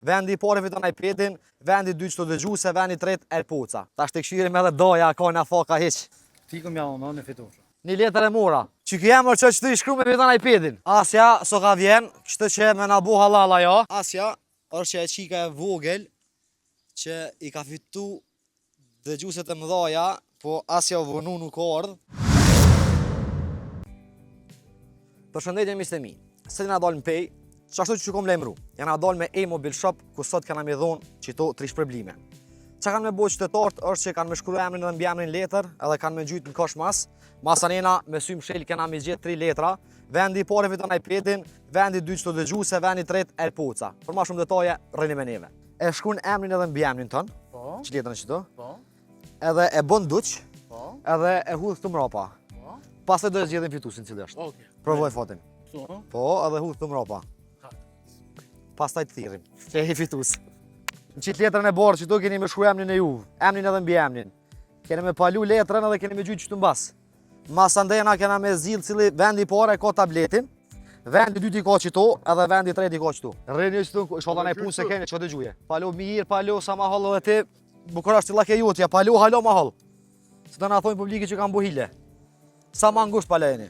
Vendi i parë fiton iPadin, vendi i dytë çdo dëgjuese, vendi i tretë AirPodsa. Tash tek shirim edhe doja ka na foka hiç. Fikëm ja unë në fituar. Një letër e mora. Që ki emër që të i shkru me fiton iPadin. Asja, so ka vjen, kështë që me na bu halal ajo. Asja, është që e qika e vogël, që i ka fitu dëgjueset e mëdhaja, po Asja u vonu nuk ka ardh. Përshëndetje miqtë e mi. Se na dalë në pej, qashtu që kom lejmru. Jena dalë me e-mobil shop, ku sot kena me dhonë qito 3 shpërblime. Qa kanë me bojë qytetarët është që kanë me shkru emrin dhe mbi emrin letër, edhe kanë me gjujtë në kosh mas. Masanena me sy mshel kena me gjetë 3 letra. Vendi i parë fiton iPadin, vendi i dytë çdo dëgjuese, vendi i tretë AirPodsa. Për më shumë detaje rrini me neve. E shkruan emrin edhe mbi emrin ton. Po. Që letrën çdo? Po. Edhe e bën duq. Po. Edhe e hudh të mrapa. Po. Pastaj do të zgjedhim fituesin cili është. Okej. Provoj fotin. Kështu, Po, edhe hudh të mrapa. Pastaj të thirrim. Që e fitues. Në qitë letrën e borë që tu keni me shkru emnin e juve, emnin edhe mbi emnin. Keni me palu letrën edhe keni me gjujtë qëtu mbas. Masandena kena me zilë cili vendi pare ka tabletin, vendi dyti ka qëtu edhe vendi treti ka qëtu. Rëni qëtu, sholla ne punë se keni që të gjuje. Palu mirë, palu sa ma hallë edhe ti, bukurasht tila ke jutja, palu halo ma hallë. Se të nga thojnë publiki që kanë buhile. Sa ma ngusht palejni,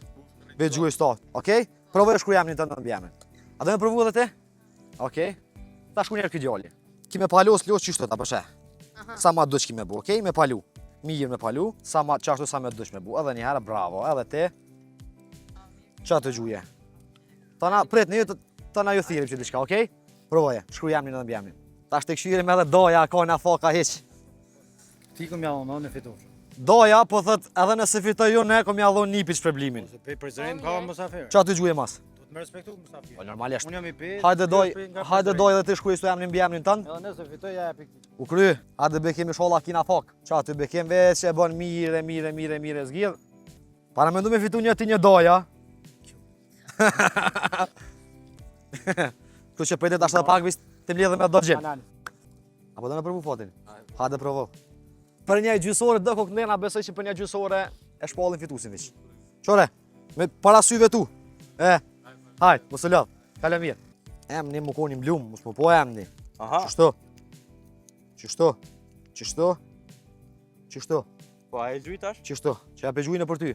be gjuje sta, okej? Provoj shkru emnin të në mbi emnin. A do me provu edhe ti? Okej? Ta shku njerë këtë gjalli. Kime palu s'lo qështë ta përshe. Sa ma dëq kime bu, okej? Me palu. Mirë me palu, sa ma qashtu sa me dëq me bu. Edhe njëherë, bravo, edhe ti. Qa të gjuje? Tana, prit një, tana ju thirim që diçka, okej? Provoje, shkruj emnin edhe mbi emnin. Ta shte këshirim edhe doja, ka na foka hiq. Fikëm ja unë në fituar. Doja, po thët, edhe nëse fitoj ju, ne kom ja dhon nipi shpërblimin. Se pe prezërim ka musafir. Qa të gjuje mas? Do të më respektu musafir. Po normalisht. Unë jam i pe. Hajde doj edhe ti shkruaj së emnin mbi emnin tënd. Edhe nëse fitoj ja pikë. U kry, hajde bekim i sholla kina fok. Qa të bekim veç që e bën mire zgjidh. Para me ndu me fitu një ti një doja. Kështu që pëjtet ashtë dhe pak vis të mledhe me do gjim. Apo do në përvu fotin? Hajde provo. Për një gjysore do kokë ndena besoj që për një gjysore e shpallin fitusin viq. Qore, me parasyve tu. Hajde, mos të lodh, kale mirë. Emni më koni mblum, mos më po emni. Aha. Qështu? Po a e gjujtash? Qështu? Që ja pe gjujnë për ty.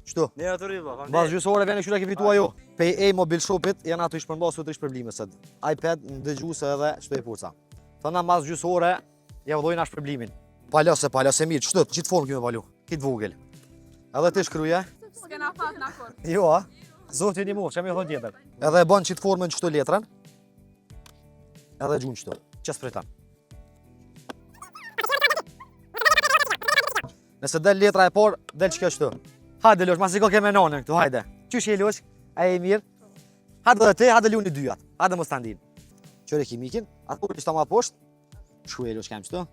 Qështu? Ne atë riba, kam Bas gjysore vene kështu e ke fitua jo. Pej e-mobil shopit janë ato i shpërmbasu të shpërblime sët. iPad, në dëgjuse edhe qëto e purca. Thëna bas gjysore, ja vëdojnë a shpërblimin. Palose mirë, qështu? Qitë formë kjo me palu? Kitë vogël. Edhe ti shkruje? S'kena fat në akord. Jo, a? Zoti një mu, që me thonë tjetër. Edhe e bën qitë formën qëto letrën. Edhe gjunë qëto. Qës pritan. Nëse del letra e por, del që kjo qëto. Hajde Losh, masi ko ke me nonën këtu, hajde. Qysh je Losh? A e mirë? Hajde dhe te, hajde lu një dyjat. Hajde më standin. Qëre kimikin, atë kur qëta ma poshtë. Shku e Losh kem qëto.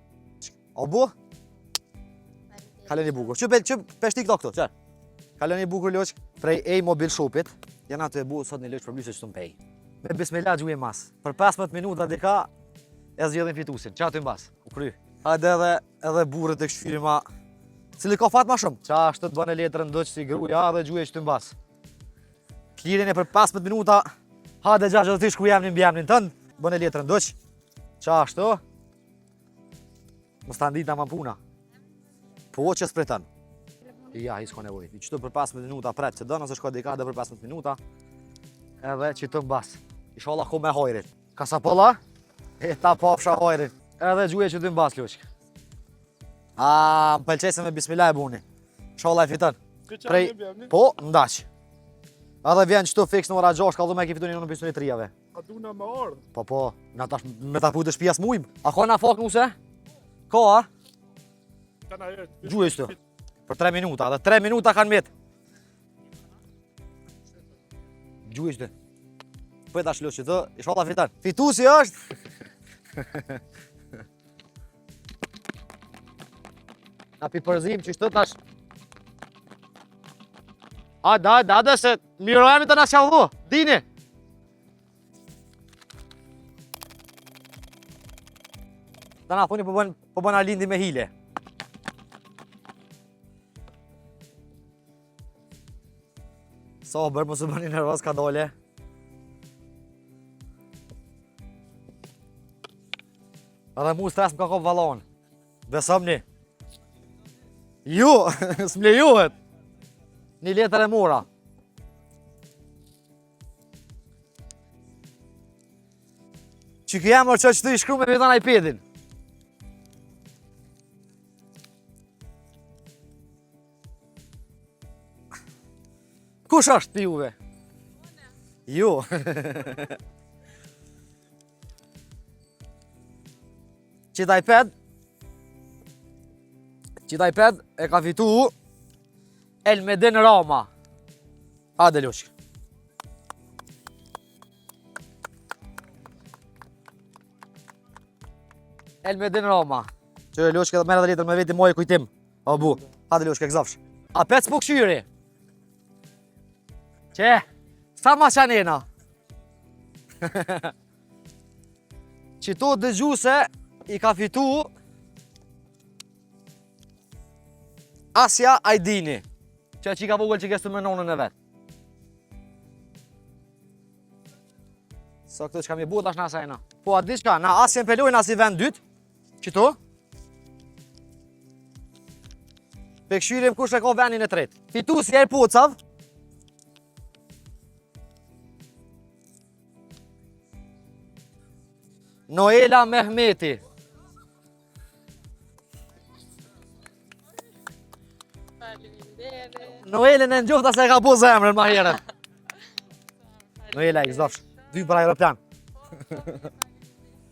O bu? Kaleni bukur. Që peshti këto këto, qërë? Kaleni bukur Losh, prej e-mobil shopit. Jena të e bu sot një Losh për blyse që të mpej. Me bismillah gjuje mas. Për 15 minuta dika, e zgjedhin fitusin. Qa të mbas? U kry. Hajde edhe burët e këshfirima. Cili ka fat ma shumë. Qa është të bëne letrën dëq si gruja dhe gjuje që të mbas. Klirin e për 15 minuta, hajde gjaqë dhe ti shku jemnin bë jemnin tënd, bëne letrën dëq. Qa është të? Më standit nga ma puna. Po që s'pretën. Ja, i s'ka nevoj. I qëtu për 15 minuta pret që dënë, ose shko dika dhe për 15 minuta. Edhe që të mbas. Ishala ko me hojrit. Ka sa pëlla? E ta papsha hojrit. Edhe gjuje që të mbas Loq. Më pëlqese me bismillah e buni. Sholla e fiton. Po, ndaq. Edhe vjen qëtu fix në ora 6, ka dhu me ke fitu një në pisuni 3-jave. A du na me ardhë? Po, na tash me ta pujtë shpijas mujmë. A ka na fak nuse? Ka, a? Gjuje qëtu. Për 3 minuta, dhe 3 minuta kanë met. Gjuje qëtu. Pëj tash Loq qëtu, i sholla fiton. Fitusi është! Na pi përzim që shtë tash. Hajde se mirojemi të na qavdhu, dini. Ta na thoni po bën Alindi me hile. Sabër, mos u bëni nervoz ka dole. Edhe mu stres më ka kop vallon. Besomni. Ju, s'm lejohet. Një letër e mora. Që kjo jam që të i shkru me vetan iPadin. Kush është për juve? Ju. Qita iPad e ka fitu Elmedin Rama. Hade Lushk. Elmedin Rama. Që Lushk edhe merë dhe letër me veti moje kujtim. O bu, hade Lushk e këzafsh. A pec po këshyri? Që? Sa ma qanena? Qito dëgjuse i ka fitu Asja Ajdini. Që i ka vogël që kestu me nonën e vetë. Sa këtë që kam i bu tash në asajna. Po atë diqka, na Asjen pelojnë as i vend dytë. Qito? Pe këshyrim kush e ka vendin e tretë. Fitu si e pocav. Noela Mehmeti. Noelën e në gjofta se ka po zemrën ma herën. Noela e këzofsh. 2 për aeroplan.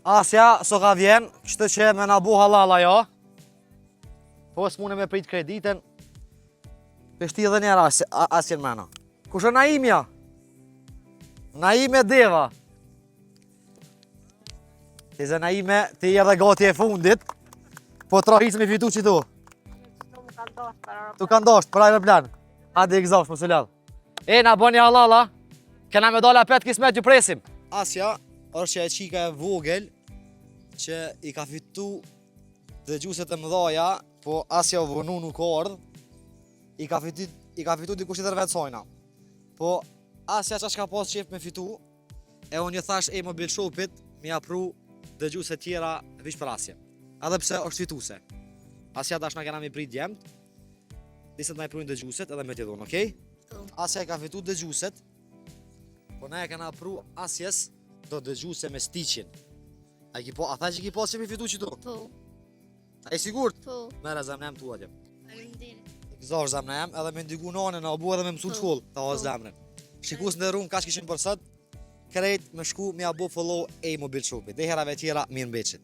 Asja so ka vjen, kështë që me na bu halala jo. Po s'mune me prit krediten. Peshti edhe njerë Asjen mena. Kush e Naimja? Naime Deva. Ti zë Naime, ti edhe gati e fundit. Po trahis me fitu që tu. Tu kanë dasht për aeroplan. Hadi i këzafsh më së ledh. E, na bëni halala. Kena me dala 5 kismet ju presim. Asja është që e qika e vogël që i ka fitu dëgjuset e mëdhaja, po Asja u vënu nuk ardh. I ka fitu dikush tjetër vetë sajna. Po Asja që ka pas qef me fitu, e unë një thash e mobil shopit mi apru dëgjuset tjera vish për Asje. Edhe pse është fituse. Asja dash na kena mi prit djemt. Nisët na i prujnë dëgjuset edhe me t'i dhonë, okej? Asja e ka fitu dëgjuset, po na e kena pru Asjes do dëgjuse me stiqin. A tha që ki pas që mi fitu që tu? Po, A i sigurt? po, Mere zemnem tu atje. faleminderit. Zash zemnem edhe me ndigu nane na obu edhe me mësu shkoll ta ha zemren. Shikus në rrumë ka që kishim për sët, krejt me shku me abo follow e mobil shopit. Dhe herave tjera mirë mbeqit.